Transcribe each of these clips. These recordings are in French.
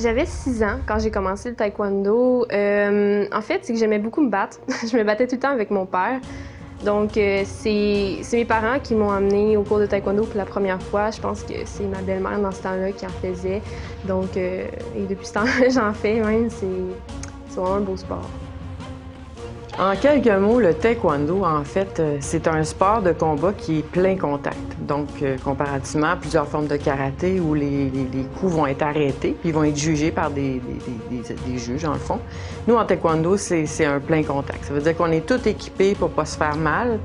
J'avais 6 ans quand j'ai commencé le taekwondo. En fait, c'est que j'aimais beaucoup me battre. Je me battais tout le temps avec mon père. Donc, c'est mes parents qui m'ont amenée au cours de taekwondo pour la première fois. Je pense que c'est ma belle-mère dans ce temps-là qui en faisait. Donc, et depuis ce temps-là, j'en fais même. C'est vraiment un beau sport. En quelques mots, le taekwondo, en fait, c'est un sport de combat qui est plein contact. Donc, comparativement à plusieurs formes de karaté où les coups vont être arrêtés puis ils vont être jugés par des juges, en le fond. Nous, en taekwondo, c'est un plein contact. Ça veut dire qu'on est tous équipés pour pas se faire mal,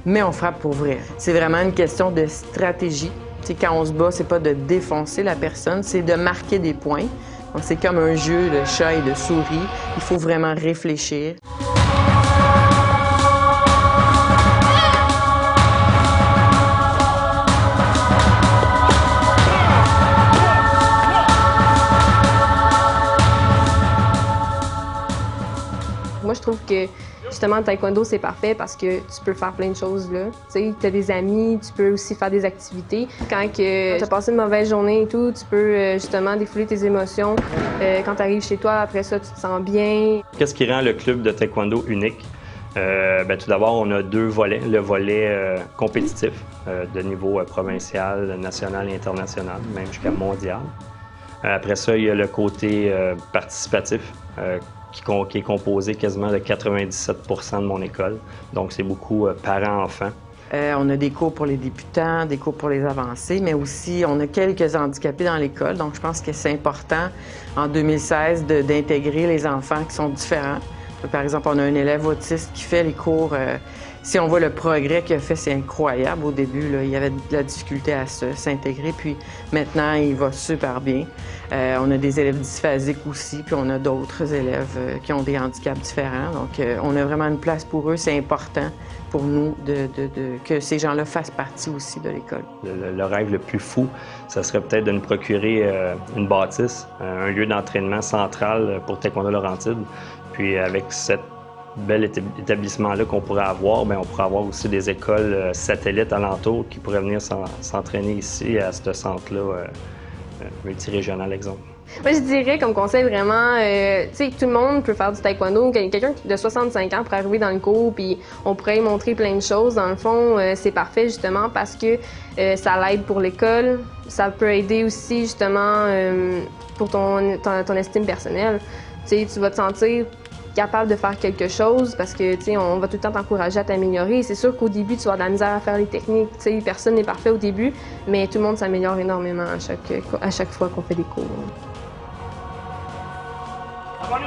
mais on frappe pour vrai. C'est vraiment une question de stratégie. T'sais, quand on se bat, c'est pas de défoncer la personne, c'est de marquer des points. Donc, c'est comme un jeu de chat et de souris. Il faut vraiment réfléchir. Moi, je trouve que justement, le taekwondo, c'est parfait parce que tu peux faire plein de choses là. Tu sais, tu as des amis, tu peux aussi faire des activités. Quand tu as passé une mauvaise journée et tout, tu peux justement défouler tes émotions. Quand tu arrives chez toi, après ça, tu te sens bien. Qu'est-ce qui rend le club de taekwondo unique? Tout d'abord, on a 2 volets. Le volet compétitif de niveau provincial, national et international, même jusqu'à mondial. Après ça, il y a le côté participatif qui est composé quasiment de 97% de mon école. Donc, c'est beaucoup parents-enfants. On a des cours pour les débutants, des cours pour les avancés, mais aussi on a quelques handicapés dans l'école. Donc, je pense que c'est important, en 2016, d'intégrer les enfants qui sont différents. Par exemple, on a un élève autiste qui fait les cours. Si on voit le progrès qu'il a fait, c'est incroyable. Au début, là, il y avait de la difficulté à s'intégrer, puis maintenant, il va super bien. On a des élèves dysphasiques aussi, puis on a d'autres élèves qui ont des handicaps différents. Donc, on a vraiment une place pour eux. C'est important pour nous que ces gens-là fassent partie aussi de l'école. Le rêve le plus fou, ça serait peut-être de nous procurer une bâtisse, un lieu d'entraînement central pour Taekwondo Laurentides. Puis avec cet bel établissement-là qu'on pourrait avoir, bien, on pourrait avoir aussi des écoles satellites alentours qui pourraient venir s'entraîner ici à ce centre-là multirégional, exemple. Moi, je dirais comme conseil vraiment, tu sais, tout le monde peut faire du taekwondo. Quelqu'un de 65 ans pourrait arriver dans le cours, puis on pourrait lui montrer plein de choses. Dans le fond, c'est parfait justement parce que ça l'aide pour l'école. Ça peut aider aussi justement pour ton estime personnelle. Tu sais, tu vas te sentir capable de faire quelque chose parce que, tu sais, on va tout le temps t'encourager à t'améliorer. C'est sûr qu'au début, tu vas avoir de la misère à faire les techniques. Tu sais, personne n'est parfait au début, mais tout le monde s'améliore énormément à chaque fois qu'on fait des cours. Savoir